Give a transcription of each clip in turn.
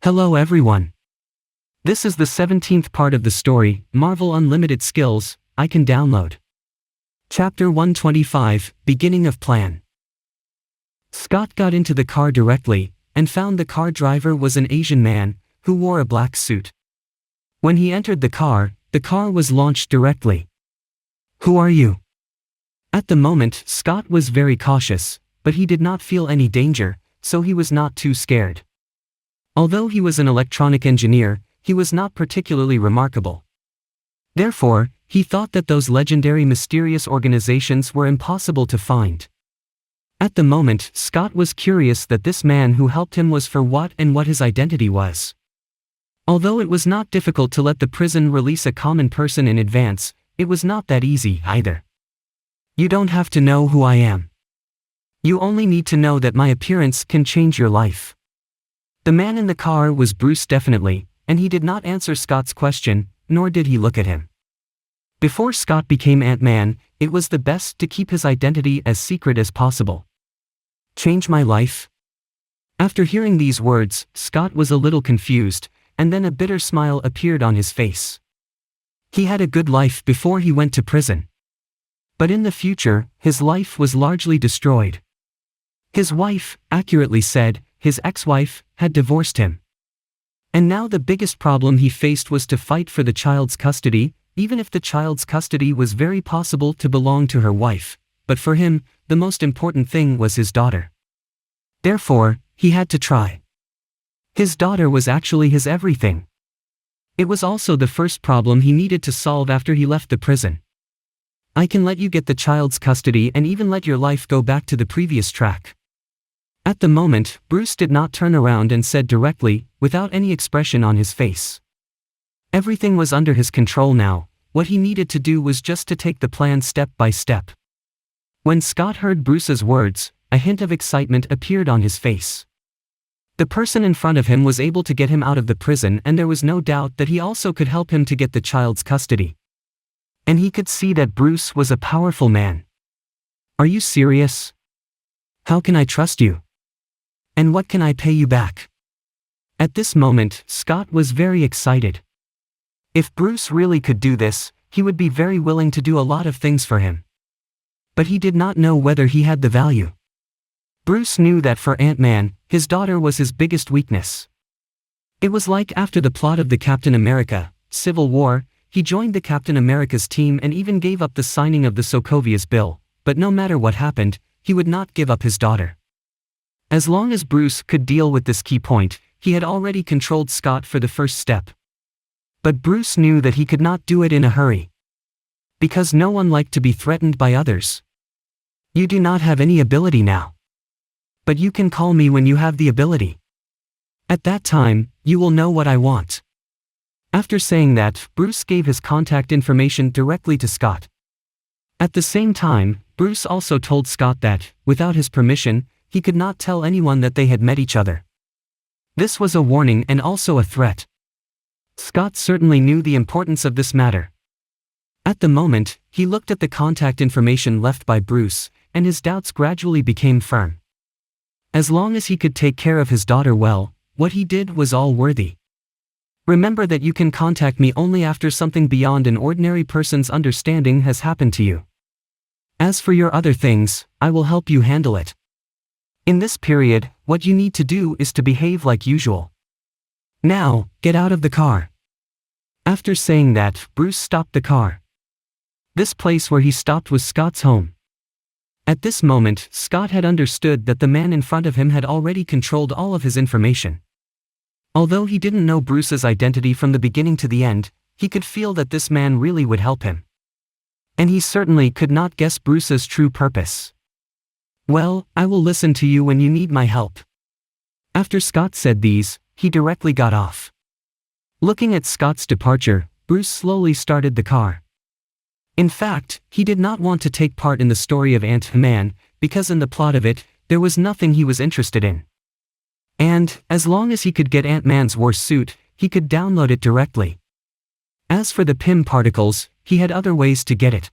Hello everyone. This is the 17th part of the story, Marvel Unlimited Skills, I Can Download. Chapter 125, Beginning of Plan. Scott got into the car directly, and found the car driver was an Asian man, who wore a black suit. When he entered the car was launched directly. "Who are you?" At the moment, Scott was very cautious, but he did not feel any danger, so he was not too scared. Although he was an electronic engineer, he was not particularly remarkable. Therefore, he thought that those legendary mysterious organizations were impossible to find. At the moment, Scott was curious that this man who helped him was for what and what his identity was. Although it was not difficult to let the prison release a common person in advance, it was not that easy either. "You don't have to know who I am. You only need to know that my appearance can change your life." The man in the car was Bruce definitely, and he did not answer Scott's question, nor did he look at him. Before Scott became Ant-Man, it was the best to keep his identity as secret as possible. "Change my life?" After hearing these words, Scott was a little confused, and then a bitter smile appeared on his face. He had a good life before he went to prison. But in the future, his life was largely destroyed. His wife, accurately said, his ex-wife, had divorced him. And now the biggest problem he faced was to fight for the child's custody, even if the child's custody was very possible to belong to her wife, but for him, the most important thing was his daughter. Therefore, he had to try. His daughter was actually his everything. It was also the first problem he needed to solve after he left the prison. "I can let you get the child's custody and even let your life go back to the previous track." At the moment, Bruce did not turn around and said directly, without any expression on his face. Everything was under his control now, what he needed to do was just to take the plan step by step. When Scott heard Bruce's words, a hint of excitement appeared on his face. The person in front of him was able to get him out of the prison, and there was no doubt that he also could help him to get the child's custody. And he could see that Bruce was a powerful man. "Are you serious? How can I trust you? And what can I pay you back?" At this moment, Scott was very excited. If Bruce really could do this, he would be very willing to do a lot of things for him. But he did not know whether he had the value. Bruce knew that for Ant-Man, his daughter was his biggest weakness. It was like after the plot of the Captain America Civil War, he joined the Captain America's team and even gave up the signing of the Sokovia's bill, but no matter what happened, he would not give up his daughter. As long as Bruce could deal with this key point, he had already controlled Scott for the first step. But Bruce knew that he could not do it in a hurry. Because no one liked to be threatened by others. "You do not have any ability now. But you can call me when you have the ability. At that time, you will know what I want." After saying that, Bruce gave his contact information directly to Scott. At the same time, Bruce also told Scott that, without his permission, he could not tell anyone that they had met each other. This was a warning and also a threat. Scott certainly knew the importance of this matter. At the moment, he looked at the contact information left by Bruce, and his doubts gradually became firm. As long as he could take care of his daughter well, what he did was all worthy. "Remember that you can contact me only after something beyond an ordinary person's understanding has happened to you. As for your other things, I will help you handle it. In this period, what you need to do is to behave like usual. Now, get out of the car." After saying that, Bruce stopped the car. This place where he stopped was Scott's home. At this moment, Scott had understood that the man in front of him had already controlled all of his information. Although he didn't know Bruce's identity from the beginning to the end, he could feel that this man really would help him. And he certainly could not guess Bruce's true purpose. "Well, I will listen to you when you need my help." After Scott said these, he directly got off. Looking at Scott's departure, Bruce slowly started the car. In fact, he did not want to take part in the story of Ant-Man, because in the plot of it, there was nothing he was interested in. And, as long as he could get Ant-Man's war suit, he could download it directly. As for the PIM particles, he had other ways to get it.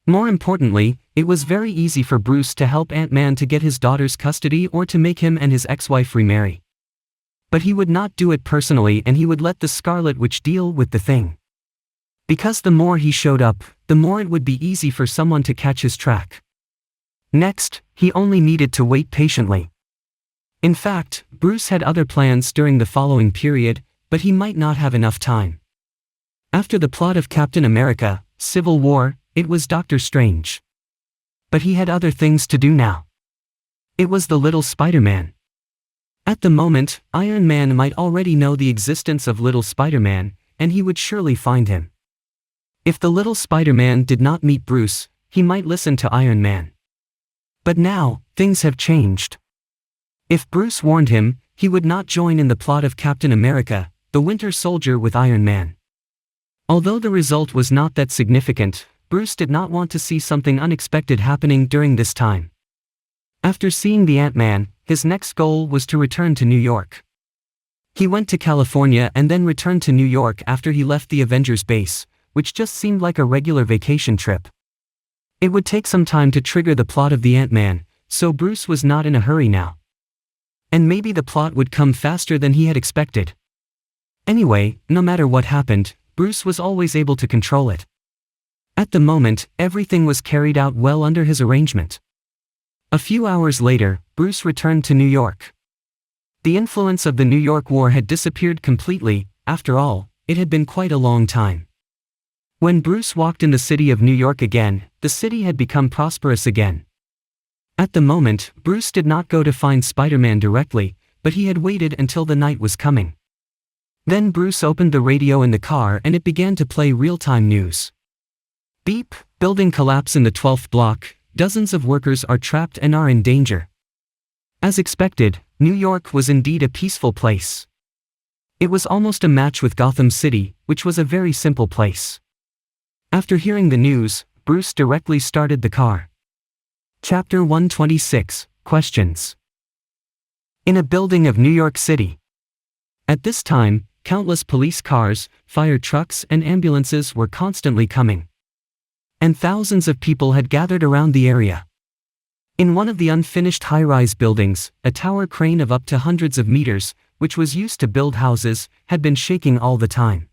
More importantly, it was very easy for Bruce to help Ant-Man to get his daughter's custody or to make him and his ex-wife remarry. But he would not do it personally, and he would let the Scarlet Witch deal with the thing. Because the more he showed up, the more it would be easy for someone to catch his track. Next, he only needed to wait patiently. In fact, Bruce had other plans during the following period, but he might not have enough time. After the plot of Captain America: Civil War, it was Doctor Strange. But he had other things to do now. It was the little Spider-Man. At the moment, Iron Man might already know the existence of little Spider-Man, and he would surely find him. If the little Spider-Man did not meet Bruce, he might listen to Iron Man. But now, things have changed. If Bruce warned him, he would not join in the plot of Captain America: The Winter Soldier with Iron Man. Although the result was not that significant, Bruce did not want to see something unexpected happening during this time. After seeing the Ant-Man, his next goal was to return to New York. He went to California and then returned to New York after he left the Avengers base, which just seemed like a regular vacation trip. It would take some time to trigger the plot of the Ant-Man, so Bruce was not in a hurry now. And maybe the plot would come faster than he had expected. Anyway, no matter what happened, Bruce was always able to control it. At the moment, everything was carried out well under his arrangement. A few hours later, Bruce returned to New York. The influence of the New York War had disappeared completely. After all, it had been quite a long time. When Bruce walked in the city of New York again, the city had become prosperous again. At the moment, Bruce did not go to find Spider-Man directly, but he had waited until the night was coming. Then Bruce opened the radio in the car and it began to play real-time news. Beep, building collapse in the 12th block, dozens of workers are trapped and are in danger. As expected, New York was indeed a peaceful place. It was almost a match with Gotham City, which was a very simple place. After hearing the news, Bruce directly started the car. Chapter 126, Questions. In a building of New York City. At this time, countless police cars, fire trucks and ambulances were constantly coming. And thousands of people had gathered around the area. In one of the unfinished high-rise buildings, a tower crane of up to hundreds of meters, which was used to build houses, had been shaking all the time.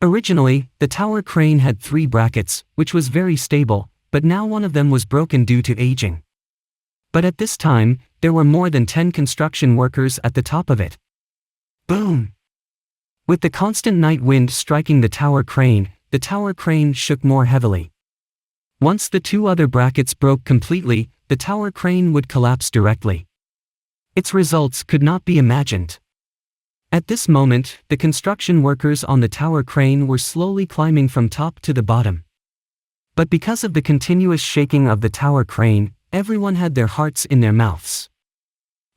Originally, the tower crane had 3 brackets, which was very stable, but now one of them was broken due to aging. But at this time, there were more than 10 construction workers at the top of it. Boom! With the constant night wind striking the tower crane shook more heavily. Once the 2 other brackets broke completely, the tower crane would collapse directly. Its results could not be imagined. At this moment, the construction workers on the tower crane were slowly climbing from top to the bottom. But because of the continuous shaking of the tower crane, everyone had their hearts in their mouths.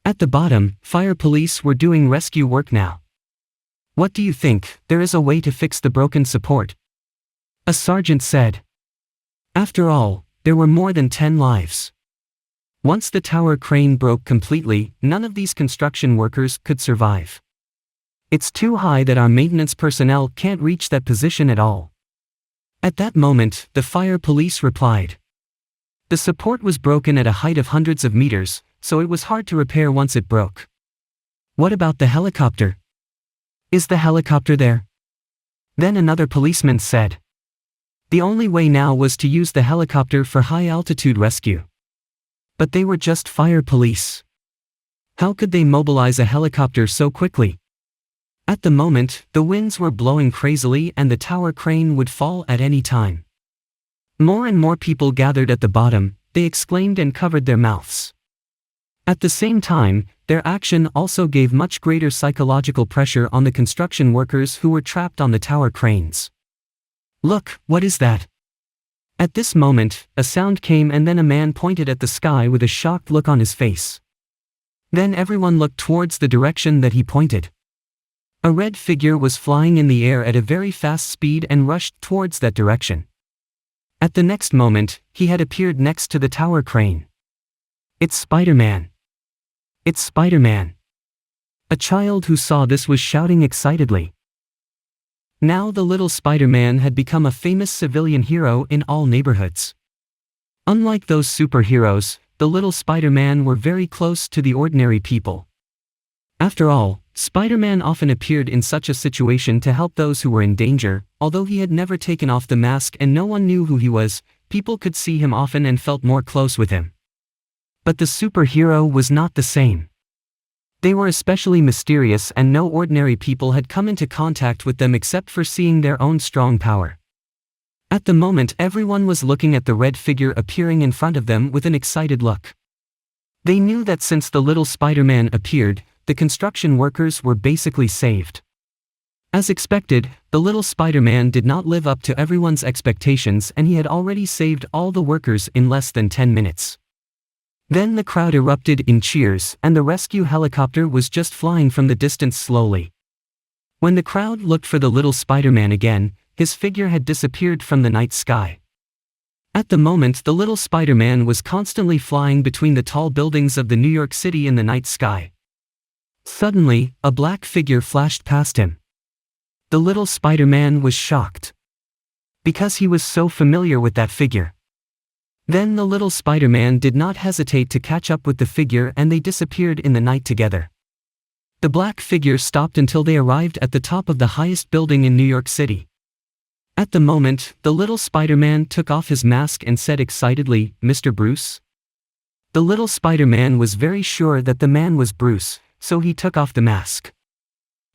At the bottom, fire police were doing rescue work now. What do you think? There is a way to fix the broken support, a sergeant said. After all, there were more than 10 lives. Once the tower crane broke completely, none of these construction workers could survive. It's too high that our maintenance personnel can't reach that position at all. At that moment, the fire police replied. The support was broken at a height of hundreds of meters, so it was hard to repair once it broke. What about the helicopter? Is the helicopter there? Then another policeman said. The only way now was to use the helicopter for high-altitude rescue. But they were just fire police. How could they mobilize a helicopter so quickly? At the moment, the winds were blowing crazily and the tower crane would fall at any time. More and more people gathered at the bottom, they exclaimed and covered their mouths. At the same time, their action also gave much greater psychological pressure on the construction workers who were trapped on the tower cranes. Look, what is that? At this moment, a sound came and then a man pointed at the sky with a shocked look on his face. Then everyone looked towards the direction that he pointed. A red figure was flying in the air at a very fast speed and rushed towards that direction. At the next moment, he had appeared next to the tower crane. It's Spider-Man. It's Spider-Man. A child who saw this was shouting excitedly. Now the little Spider-Man had become a famous civilian hero in all neighborhoods. Unlike those superheroes, the little Spider-Man were very close to the ordinary people. After all, Spider-Man often appeared in such a situation to help those who were in danger. Although he had never taken off the mask and no one knew who he was, people could see him often and felt more close with him. But the superhero was not the same. They were especially mysterious and no ordinary people had come into contact with them except for seeing their own strong power. At the moment everyone was looking at the red figure appearing in front of them with an excited look. They knew that since the little Spider-Man appeared, the construction workers were basically saved. As expected, the little Spider-Man did not live up to everyone's expectations and he had already saved all the workers in less than 10 minutes. Then the crowd erupted in cheers and the rescue helicopter was just flying from the distance slowly. When the crowd looked for the little Spider-Man again, his figure had disappeared from the night sky. At the moment the little Spider-Man was constantly flying between the tall buildings of the New York City in the night sky. Suddenly, a black figure flashed past him. The little Spider-Man was shocked. Because he was so familiar with that figure. Then the little Spider-Man did not hesitate to catch up with the figure and they disappeared in the night together. The black figure stopped until they arrived at the top of the highest building in New York City. At the moment, the little Spider-Man took off his mask and said excitedly, "Mr. Bruce?" The little Spider-Man was very sure that the man was Bruce, so he took off the mask.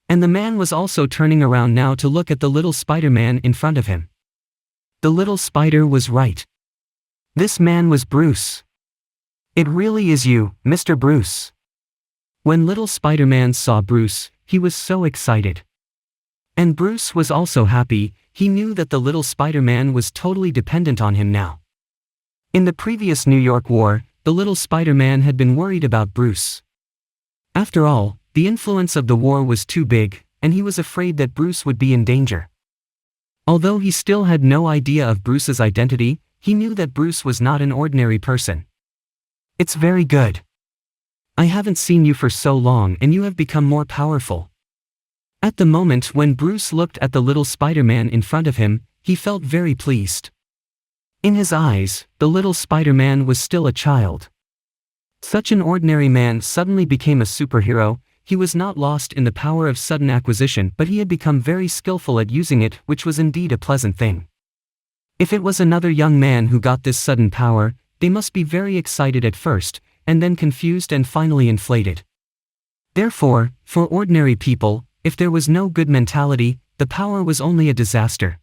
And the man was also turning around now to look at the little Spider-Man in front of him. The little spider was right. This man was Bruce. "It really is you, Mr. Bruce." When little Spider-Man saw Bruce, he was so excited. And Bruce was also happy. He knew that the little Spider-Man was totally dependent on him now. In the previous New York War, the little Spider-Man had been worried about Bruce. After all, the influence of the war was too big, and he was afraid that Bruce would be in danger. Although he still had no idea of Bruce's identity, he knew that Bruce was not an ordinary person. "It's very good. I haven't seen you for so long and you have become more powerful." At the moment when Bruce looked at the little Spider-Man in front of him, he felt very pleased. In his eyes, the little Spider-Man was still a child. Such an ordinary man suddenly became a superhero. He was not lost in the power of sudden acquisition, but he had become very skillful at using it, which was indeed a pleasant thing. If it was another young man who got this sudden power, they must be very excited at first, and then confused and finally inflated. Therefore, for ordinary people, if there was no good mentality, the power was only a disaster.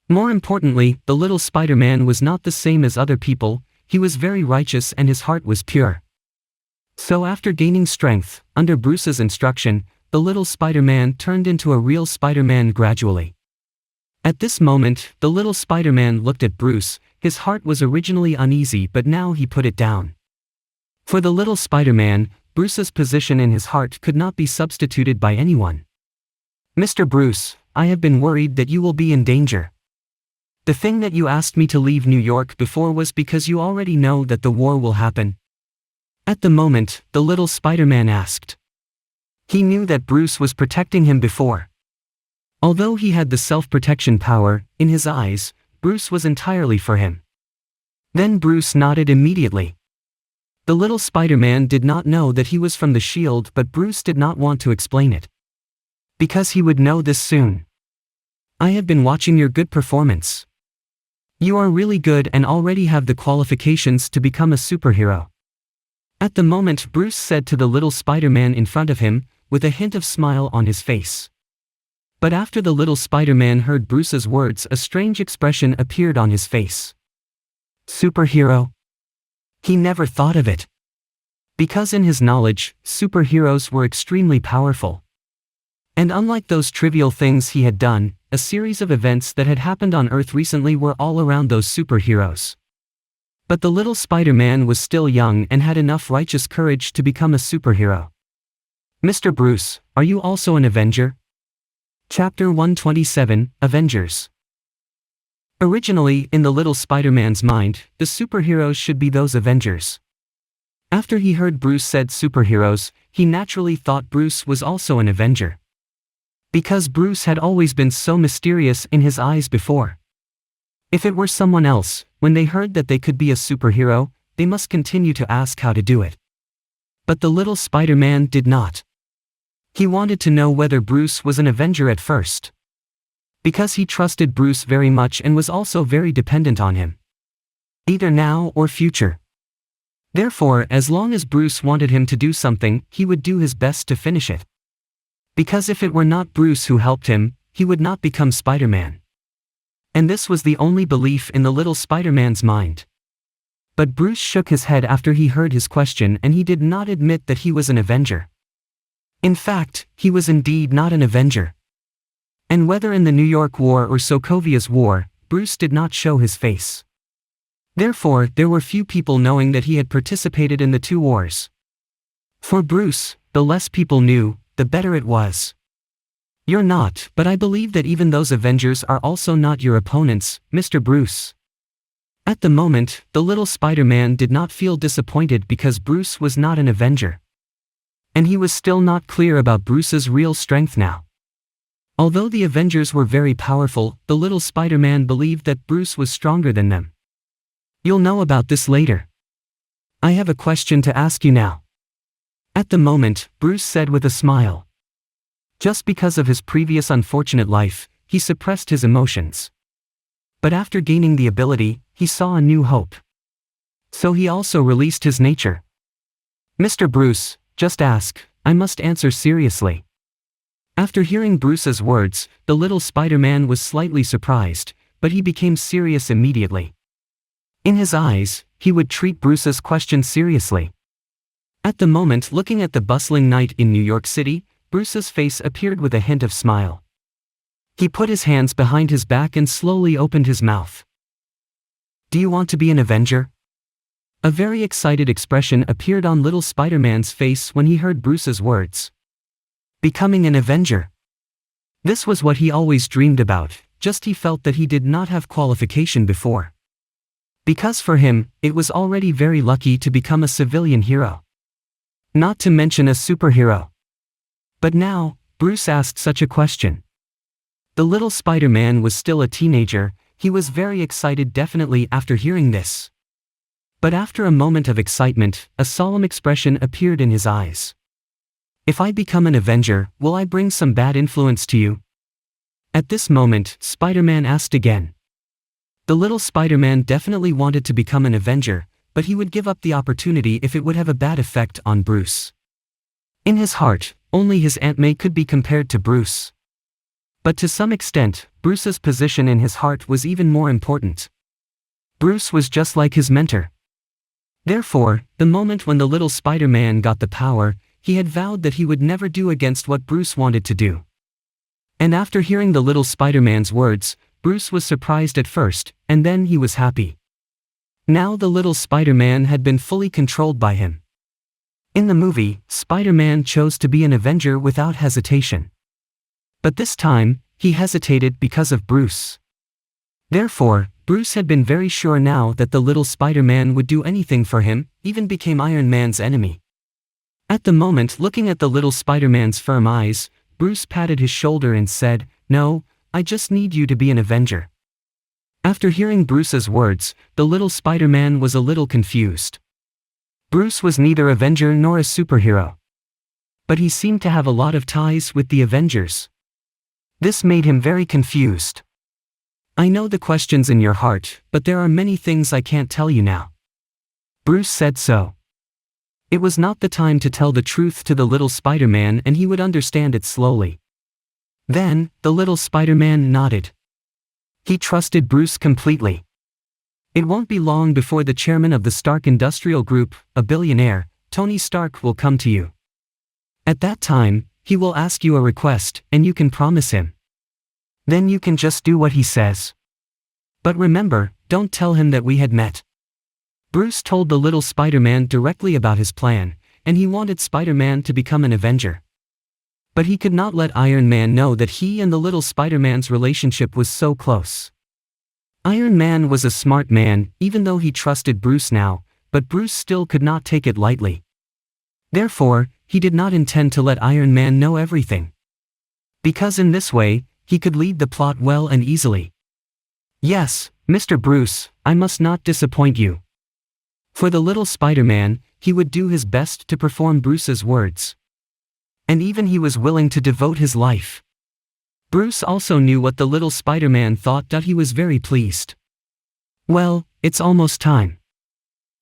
More importantly, the little Spider-Man was not the same as other people. He was very righteous and his heart was pure. So after gaining strength, under Bruce's instruction, the little Spider-Man turned into a real Spider-Man gradually. At this moment, the little Spider-Man looked at Bruce. His heart was originally uneasy but now he put it down. For the little Spider-Man, Bruce's position in his heart could not be substituted by anyone. "Mr. Bruce, I have been worried that you will be in danger. The thing that you asked me to leave New York before was because you already know that the war will happen." At the moment, the little Spider-Man asked. He knew that Bruce was protecting him before. Although he had the self-protection power, in his eyes, Bruce was entirely for him. Then Bruce nodded immediately. The little Spider-Man did not know that he was from the shield, but Bruce did not want to explain it. Because he would know this soon. "I have been watching your good performance. You are really good and already have the qualifications to become a superhero." At the moment Bruce said to the little Spider-Man in front of him, with a hint of smile on his face. But after the little Spider-Man heard Bruce's words, a strange expression appeared on his face. Superhero? He never thought of it. Because in his knowledge, superheroes were extremely powerful. And unlike those trivial things he had done, a series of events that had happened on Earth recently were all around those superheroes. But the little Spider-Man was still young and had enough righteous courage to become a superhero. "Mr. Bruce, are you also an Avenger?" Chapter 127, Avengers. Originally, in the little Spider-Man's mind, the superheroes should be those Avengers. After he heard Bruce said superheroes, he naturally thought Bruce was also an Avenger. Because Bruce had always been so mysterious in his eyes before. If it were someone else, when they heard that they could be a superhero, they must continue to ask how to do it. But the little Spider-Man did not. He wanted to know whether Bruce was an Avenger at first. Because he trusted Bruce very much and was also very dependent on him. Either now or future. Therefore, as long as Bruce wanted him to do something, he would do his best to finish it. Because if it were not Bruce who helped him, he would not become Spider-Man. And this was the only belief in the little Spider-Man's mind. But Bruce shook his head after he heard his question, and he did not admit that he was an Avenger. In fact, he was indeed not an Avenger. And whether in the New York War or Sokovia's War, Bruce did not show his face. Therefore, there were few people knowing that he had participated in the two wars. For Bruce, the less people knew, the better it was. You're not, but I believe that even those Avengers are also not your opponents, Mr. Bruce. At the moment, the little Spider-Man did not feel disappointed because Bruce was not an Avenger. And he was still not clear about Bruce's real strength now. Although the Avengers were very powerful, the little Spider-Man believed that Bruce was stronger than them. You'll know about this later. I have a question to ask you now. At the moment, Bruce said with a smile. Just because of his previous unfortunate life, he suppressed his emotions. But after gaining the ability, he saw a new hope. So he also released his nature. Mr. Bruce, just ask, I must answer seriously. After hearing Bruce's words, the little Spider-Man was slightly surprised, but he became serious immediately. In his eyes, he would treat Bruce's question seriously. At the moment, looking at the bustling night in New York City, Bruce's face appeared with a hint of smile. He put his hands behind his back and slowly opened his mouth. Do you want to be an Avenger? A very excited expression appeared on little Spider-Man's face when he heard Bruce's words. Becoming an Avenger. This was what he always dreamed about, just he felt that he did not have qualification before. Because for him, it was already very lucky to become a civilian hero. Not to mention a superhero. But now, Bruce asked such a question. The little Spider-Man was still a teenager, he was very excited definitely after hearing this. But after a moment of excitement, a solemn expression appeared in his eyes. If I become an Avenger, will I bring some bad influence to you? At this moment, Spider-Man asked again. The little Spider-Man definitely wanted to become an Avenger, but he would give up the opportunity if it would have a bad effect on Bruce. In his heart, only his Aunt May could be compared to Bruce. But to some extent, Bruce's position in his heart was even more important. Bruce was just like his mentor. Therefore, the moment when the little Spider-Man got the power, he had vowed that he would never do against what Bruce wanted to do. And after hearing the little Spider-Man's words, Bruce was surprised at first, and then he was happy. Now the little Spider-Man had been fully controlled by him. In the movie, Spider-Man chose to be an Avenger without hesitation. But this time, he hesitated because of Bruce. Therefore, Bruce had been very sure now that the little Spider-Man would do anything for him, even became Iron Man's enemy. At the moment, looking at the little Spider-Man's firm eyes, Bruce patted his shoulder and said, "No, I just need you to be an Avenger." After hearing Bruce's words, the little Spider-Man was a little confused. Bruce was neither Avenger nor a superhero. But he seemed to have a lot of ties with the Avengers. This made him very confused. I know the questions in your heart, but there are many things I can't tell you now. Bruce said so. It was not the time to tell the truth to the little Spider-Man, and he would understand it slowly. Then, the little Spider-Man nodded. He trusted Bruce completely. It won't be long before the chairman of the Stark Industrial Group, a billionaire, Tony Stark, will come to you. At that time, he will ask you a request, and you can promise him. Then you can just do what he says. But remember, don't tell him that we had met. Bruce told the little Spider-Man directly about his plan, and he wanted Spider-Man to become an Avenger. But he could not let Iron Man know that he and the little Spider-Man's relationship was so close. Iron Man was a smart man, even though he trusted Bruce now, but Bruce still could not take it lightly. Therefore, he did not intend to let Iron Man know everything. Because in this way, he could lead the plot well and easily. Yes, Mr. Bruce, I must not disappoint you. For the little Spider-Man, he would do his best to perform Bruce's words. And even he was willing to devote his life. Bruce also knew what the little Spider-Man thought. He was very pleased. Well, it's almost time.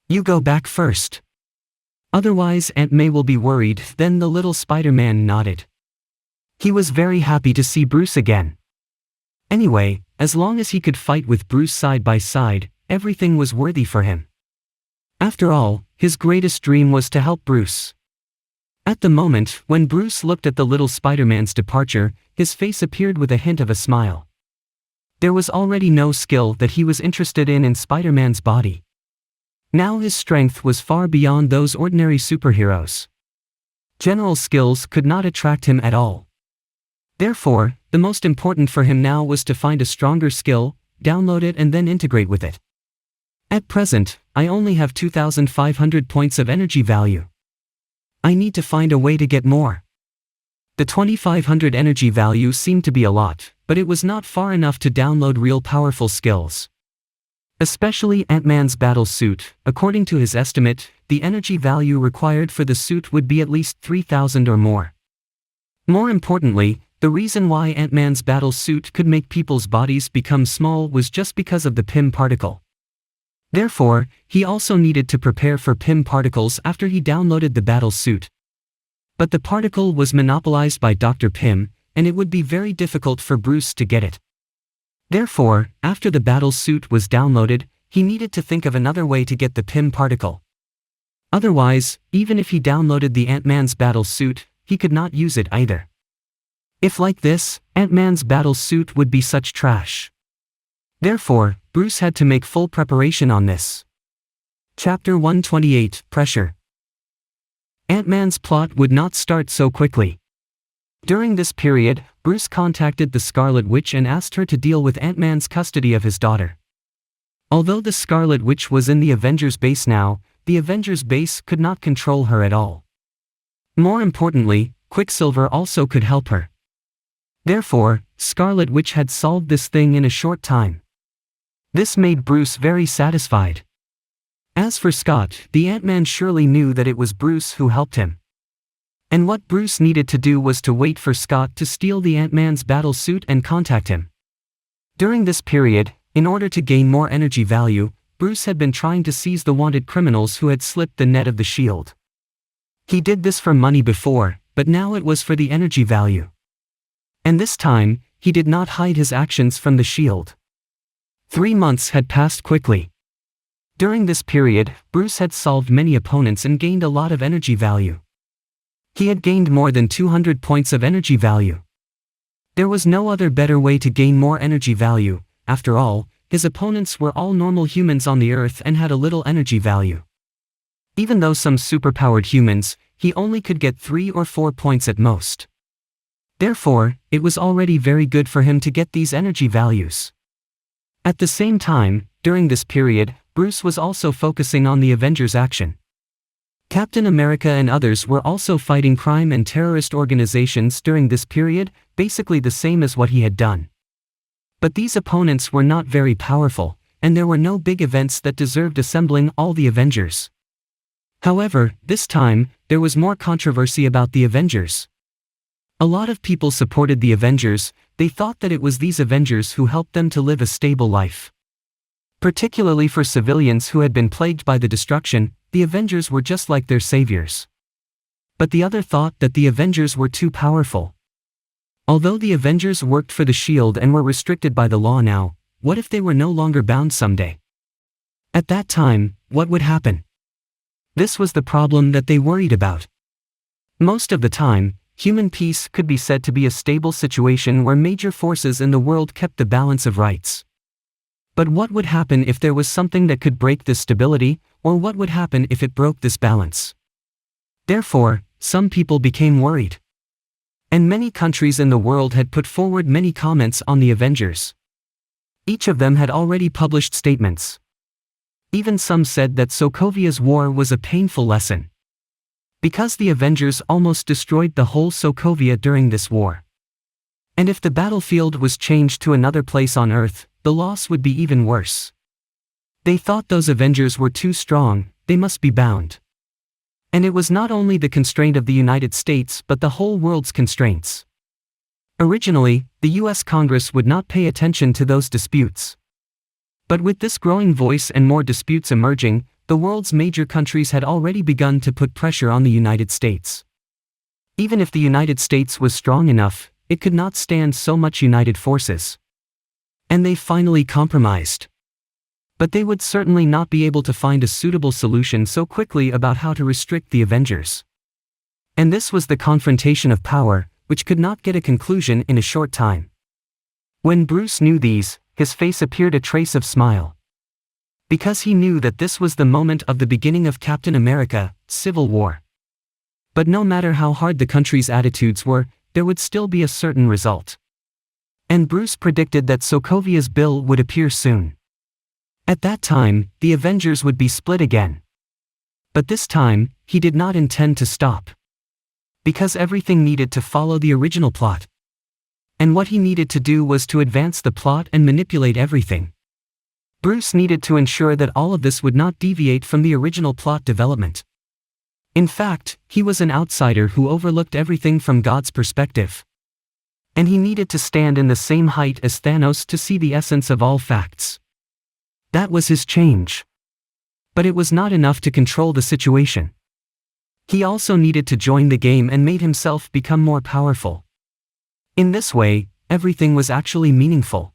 You go back first. Otherwise Aunt May will be worried. Then the little Spider-Man nodded. He was very happy to see Bruce again. Anyway, as long as he could fight with Bruce side by side, everything was worthy for him. After all, his greatest dream was to help Bruce. At the moment, when Bruce looked at the little Spider-Man's departure, his face appeared with a hint of a smile. There was already no skill that he was interested in Spider-Man's body. Now his strength was far beyond those ordinary superheroes. General skills could not attract him at all. Therefore, the most important for him now was to find a stronger skill, download it and then integrate with it. At present, I only have 2,500 points of energy value. I need to find a way to get more. The 2,500 energy value seemed to be a lot, but it was not far enough to download real powerful skills. Especially Ant-Man's battle suit. According to his estimate, the energy value required for the suit would be at least 3,000 or more. More importantly, the reason why Ant-Man's battle suit could make people's bodies become small was just because of the Pym particle. Therefore, he also needed to prepare for Pym particles after he downloaded the battle suit. But the particle was monopolized by Dr. Pym, and it would be very difficult for Bruce to get it. Therefore, after the battle suit was downloaded, he needed to think of another way to get the Pym particle. Otherwise, even if he downloaded the Ant-Man's battle suit, he could not use it either. If like this, Ant-Man's battle suit would be such trash. Therefore, Bruce had to make full preparation on this. Chapter 128, Pressure. Ant-Man's plot would not start so quickly. During this period, Bruce contacted the Scarlet Witch and asked her to deal with Ant-Man's custody of his daughter. Although the Scarlet Witch was in the Avengers base now, the Avengers base could not control her at all. More importantly, Quicksilver also could help her. Therefore, Scarlet Witch had solved this thing in a short time. This made Bruce very satisfied. As for Scott, the Ant-Man surely knew that it was Bruce who helped him. And what Bruce needed to do was to wait for Scott to steal the Ant-Man's battle suit and contact him. During this period, in order to gain more energy value, Bruce had been trying to seize the wanted criminals who had slipped the net of the shield. He did this for money before, but now it was for the energy value. And this time, he did not hide his actions from the shield. 3 months had passed quickly. During this period, Bruce had solved many opponents and gained a lot of energy value. He had gained more than 200 points of energy value. There was no other better way to gain more energy value. After all, his opponents were all normal humans on the Earth and had a little energy value. Even though some superpowered humans, he only could get 3 or 4 points at most. Therefore, it was already very good for him to get these energy values. At the same time, during this period, Bruce was also focusing on the Avengers action. Captain America and others were also fighting crime and terrorist organizations during this period, basically the same as what he had done. But these opponents were not very powerful, and there were no big events that deserved assembling all the Avengers. However, this time, there was more controversy about the Avengers. A lot of people supported the Avengers. They thought that it was these Avengers who helped them to live a stable life. Particularly for civilians who had been plagued by the destruction, the Avengers were just like their saviors. But the other thought that the Avengers were too powerful. Although the Avengers worked for the Shield and were restricted by the law now, what if they were no longer bound someday? At that time, what would happen? This was the problem that they worried about. Most of the time, human peace could be said to be a stable situation where major forces in the world kept the balance of rights. But what would happen if there was something that could break this stability, or what would happen if it broke this balance? Therefore, some people became worried. And many countries in the world had put forward many comments on the Avengers. Each of them had already published statements. Even some said that Sokovia's war was a painful lesson. Because the Avengers almost destroyed the whole Sokovia during this war. And if the battlefield was changed to another place on Earth, the loss would be even worse. They thought those Avengers were too strong, they must be bound. And it was not only the constraint of the United States but the whole world's constraints. Originally, the US Congress would not pay attention to those disputes. But with this growing voice and more disputes emerging, the world's major countries had already begun to put pressure on the United States. Even if the United States was strong enough, it could not stand so much united forces. And they finally compromised. But they would certainly not be able to find a suitable solution so quickly about how to restrict the Avengers. And this was the confrontation of power, which could not get a conclusion in a short time. When Bruce knew these, his face appeared a trace of smile. Because he knew that this was the moment of the beginning of Captain America, Civil War. But no matter how hard the country's attitudes were, there would still be a certain result. And Bruce predicted that Sokovia's bill would appear soon. At that time, the Avengers would be split again. But this time, he did not intend to stop. Because everything needed to follow the original plot. And what he needed to do was to advance the plot and manipulate everything. Bruce needed to ensure that all of this would not deviate from the original plot development. In fact, he was an outsider who overlooked everything from God's perspective. And he needed to stand in the same height as Thanos to see the essence of all facts. That was his change. But it was not enough to control the situation. He also needed to join the game and made himself become more powerful. In this way, everything was actually meaningful.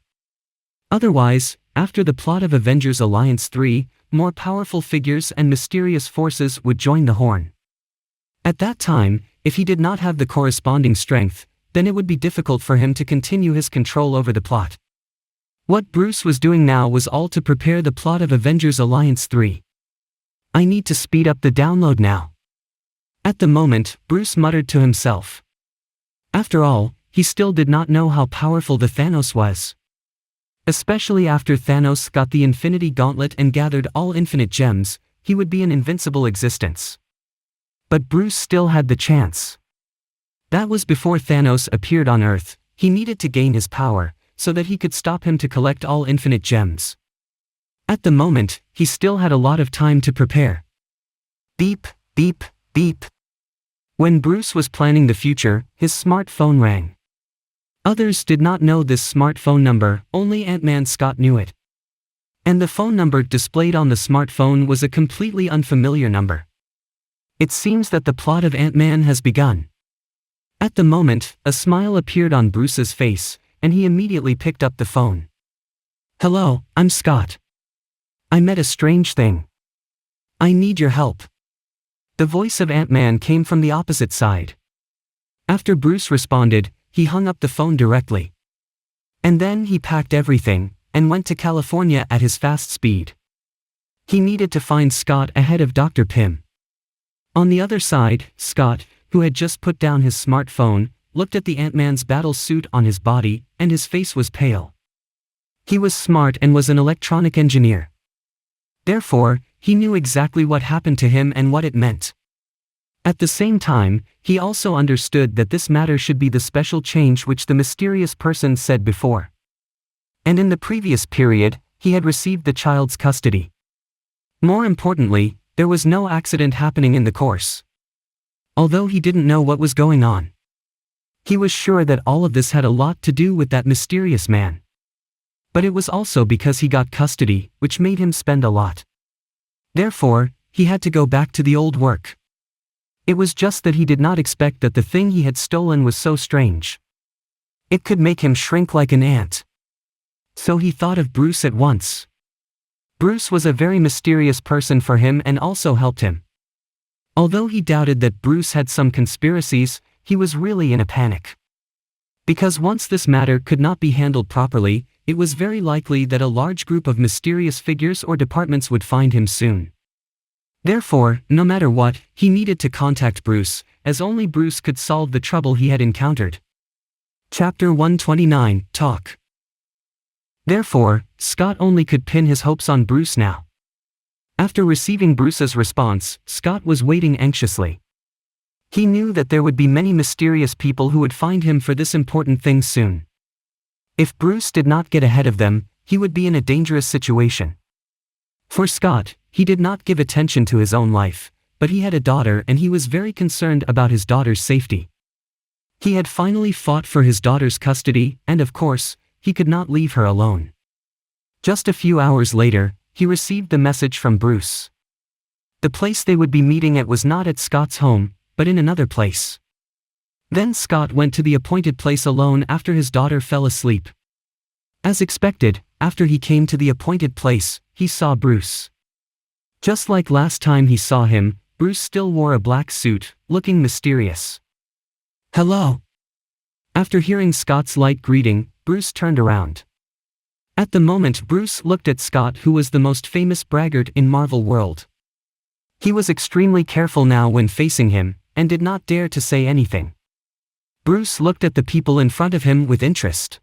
Otherwise, after the plot of Avengers Alliance 3, more powerful figures and mysterious forces would join the Horn. At that time, if he did not have the corresponding strength, then it would be difficult for him to continue his control over the plot. What Bruce was doing now was all to prepare the plot of Avengers Alliance 3. I need to speed up the download now. At the moment, Bruce muttered to himself. After all, he still did not know how powerful the Thanos was. Especially after Thanos got the Infinity Gauntlet and gathered all infinite gems, he would be an invincible existence. But Bruce still had the chance. That was before Thanos appeared on Earth. He needed to gain his power, so that he could stop him to collect all infinite gems. At the moment, he still had a lot of time to prepare. Beep, beep, beep. When Bruce was planning the future, his smartphone rang. Others did not know this smartphone number, only Ant-Man Scott knew it. And the phone number displayed on the smartphone was a completely unfamiliar number. It seems that the plot of Ant-Man has begun. At the moment, a smile appeared on Bruce's face, and he immediately picked up the phone. Hello, I'm Scott. I met a strange thing. I need your help. The voice of Ant-Man came from the opposite side. After Bruce responded, he hung up the phone directly. And then he packed everything, and went to California at his fast speed. He needed to find Scott ahead of Dr. Pym. On the other side, Scott, who had just put down his smartphone, looked at the Ant-Man's battle suit on his body, and his face was pale. He was smart and was an electronic engineer. Therefore, he knew exactly what happened to him and what it meant. At the same time, he also understood that this matter should be the special change which the mysterious person said before. And in the previous period, he had received the child's custody. More importantly, there was no accident happening in the course. Although he didn't know what was going on. He was sure that all of this had a lot to do with that mysterious man. But it was also because he got custody, which made him spend a lot. Therefore, he had to go back to the old work. It was just that he did not expect that the thing he had stolen was so strange. It could make him shrink like an ant. So he thought of Bruce at once. Bruce was a very mysterious person for him and also helped him. Although he doubted that Bruce had some conspiracies, he was really in a panic. Because once this matter could not be handled properly, it was very likely that a large group of mysterious figures or departments would find him soon. Therefore, no matter what, he needed to contact Bruce, as only Bruce could solve the trouble he had encountered. Chapter 129, Talk. Therefore, Scott only could pin his hopes on Bruce now. After receiving Bruce's response, Scott was waiting anxiously. He knew that there would be many mysterious people who would find him for this important thing soon. If Bruce did not get ahead of them, he would be in a dangerous situation. For Scott, he did not give attention to his own life, but he had a daughter and he was very concerned about his daughter's safety. He had finally fought for his daughter's custody, and of course, he could not leave her alone. Just a few hours later, he received the message from Bruce. The place they would be meeting at was not at Scott's home, but in another place. Then Scott went to the appointed place alone after his daughter fell asleep. As expected, after he came to the appointed place, he saw Bruce. Just like last time he saw him, Bruce still wore a black suit, looking mysterious. "Hello." After hearing Scott's light greeting, Bruce turned around. At the moment Bruce looked at Scott, who was the most famous braggart in Marvel world. He was extremely careful now when facing him, and did not dare to say anything. Bruce looked at the people in front of him with interest.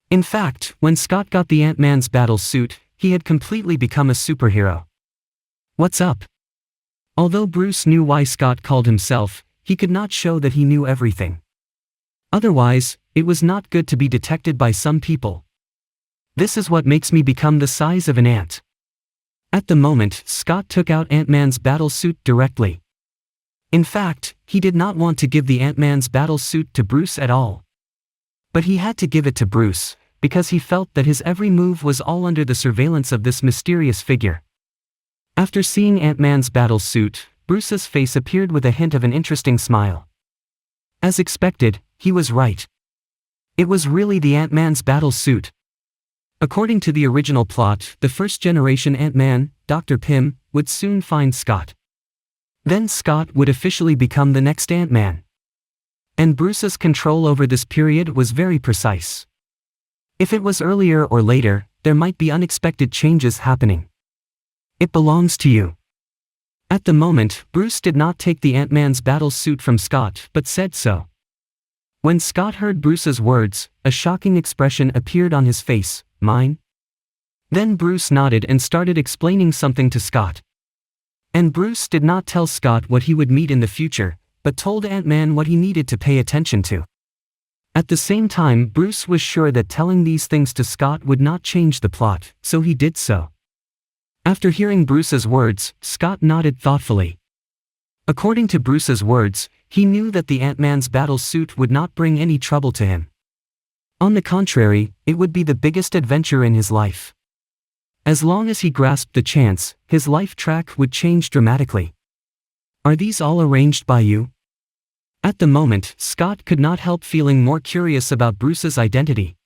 In fact, when Scott got the Ant-Man's battle suit, he had completely become a superhero. "What's up?" Although Bruce knew why Scott called himself, he could not show that he knew everything. Otherwise, it was not good to be detected by some people. "This is what makes me become the size of an ant." At the moment, Scott took out Ant-Man's battle suit directly. In fact, he did not want to give the Ant-Man's battle suit to Bruce at all. But he had to give it to Bruce, because he felt that his every move was all under the surveillance of this mysterious figure. After seeing Ant-Man's battle suit, Bruce's face appeared with a hint of an interesting smile. As expected, he was right. It was really the Ant-Man's battle suit. According to the original plot, the first-generation Ant-Man, Dr. Pym, would soon find Scott. Then Scott would officially become the next Ant-Man. And Bruce's control over this period was very precise. If it was earlier or later, there might be unexpected changes happening. "It belongs to you." At the moment, Bruce did not take the Ant-Man's battle suit from Scott, but said so. When Scott heard Bruce's words, a shocking expression appeared on his face. "Mine?" Then Bruce nodded and started explaining something to Scott. And Bruce did not tell Scott what he would meet in the future, but told Ant-Man what he needed to pay attention to. At the same time, Bruce was sure that telling these things to Scott would not change the plot, so he did so. After hearing Bruce's words, Scott nodded thoughtfully. According to Bruce's words, he knew that the Ant-Man's battle suit would not bring any trouble to him. On the contrary, it would be the biggest adventure in his life. As long as he grasped the chance, his life track would change dramatically. "Are these all arranged by you?" At the moment, Scott could not help feeling more curious about Bruce's identity.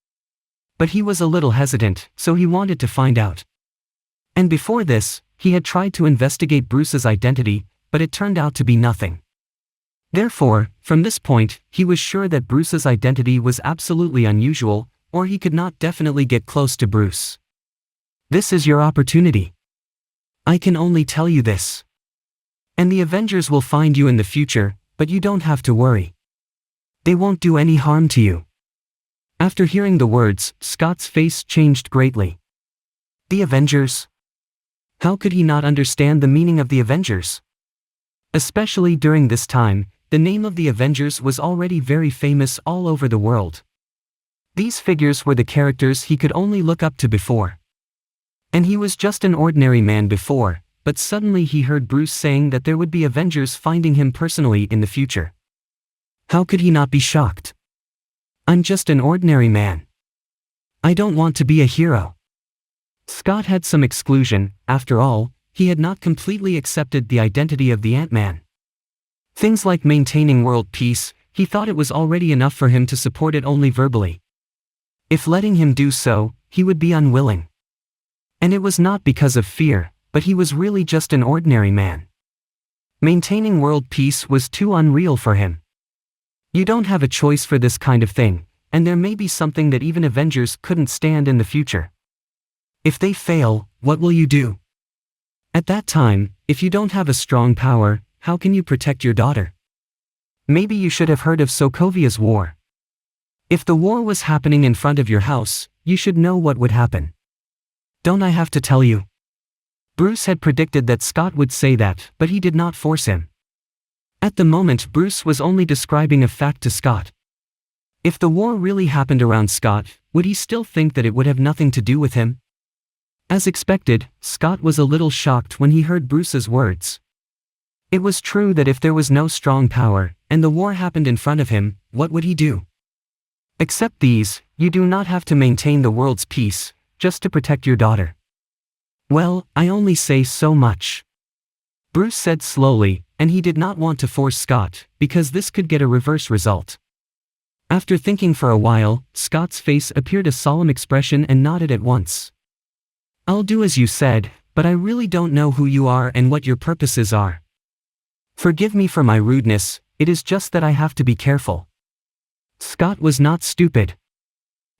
But he was a little hesitant, so he wanted to find out. And before this, he had tried to investigate Bruce's identity, but it turned out to be nothing. Therefore, from this point, he was sure that Bruce's identity was absolutely unusual, or he could not definitely get close to Bruce. "This is your opportunity. I can only tell you this. And the Avengers will find you in the future, but you don't have to worry. They won't do any harm to you." After hearing the words, Scott's face changed greatly. The Avengers? How could he not understand the meaning of the Avengers? Especially during this time, the name of the Avengers was already very famous all over the world. These figures were the characters he could only look up to before. And he was just an ordinary man before, but suddenly he heard Bruce saying that there would be Avengers finding him personally in the future. How could he not be shocked? "I'm just an ordinary man. I don't want to be a hero." Scott had some exclusion. After all, he had not completely accepted the identity of the Ant-Man. Things like maintaining world peace, he thought it was already enough for him to support it only verbally. If letting him do so, he would be unwilling. And it was not because of fear, but he was really just an ordinary man. Maintaining world peace was too unreal for him. You don't have a choice for this kind of thing, and there may be something that even Avengers couldn't stand in the future. If they fail, what will you do? At that time, if you don't have a strong power, how can you protect your daughter? Maybe you should have heard of Sokovia's war. If the war was happening in front of your house, you should know what would happen. Don't I have to tell you? Bruce had predicted that Scott would say that, but he did not force him. At the moment, Bruce was only describing a fact to Scott. If the war really happened around Scott, would he still think that it would have nothing to do with him? As expected, Scott was a little shocked when he heard Bruce's words. It was true that if there was no strong power, and the war happened in front of him, what would he do? Except these, you do not have to maintain the world's peace, just to protect your daughter. Well, I only say so much. Bruce said slowly, and he did not want to force Scott, because this could get a reverse result. After thinking for a while, Scott's face appeared a solemn expression and nodded at once. I'll do as you said, but I really don't know who you are and what your purposes are. Forgive me for my rudeness, it is just that I have to be careful. Scott was not stupid.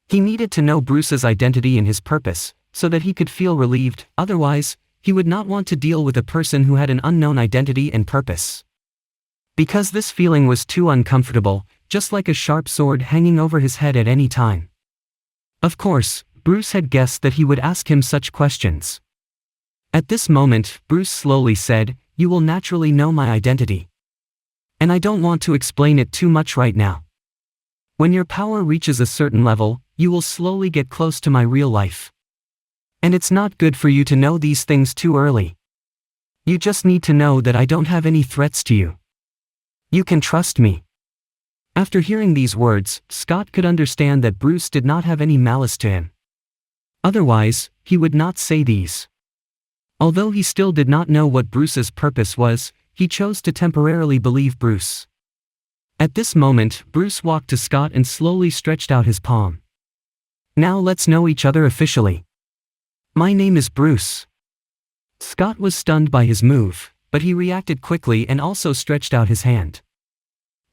He needed to know Bruce's identity and his purpose, so that he could feel relieved, otherwise, he would not want to deal with a person who had an unknown identity and purpose. Because this feeling was too uncomfortable, just like a sharp sword hanging over his head at any time. Of course, Bruce had guessed that he would ask him such questions. At this moment, Bruce slowly said, "You will naturally know my identity. And I don't want to explain it too much right now. When your power reaches a certain level, you will slowly get close to my real life. And it's not good for you to know these things too early. You just need to know that I don't have any threats to you. You can trust me." After hearing these words, Scott could understand that Bruce did not have any malice to him. Otherwise, he would not say these. Although he still did not know what Bruce's purpose was, he chose to temporarily believe Bruce. At this moment, Bruce walked to Scott and slowly stretched out his palm. "Now let's know each other officially. My name is Bruce." Scott was stunned by his move, but he reacted quickly and also stretched out his hand.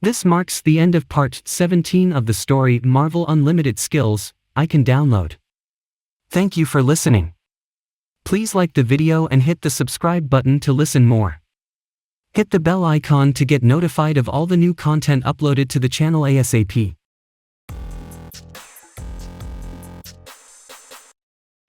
This marks the end of part 17 of the story Marvel Unlimited Skills, I Can Download. Thank you for listening. Please like the video and hit the subscribe button to listen more. Hit the bell icon to get notified of all the new content uploaded to the channel ASAP.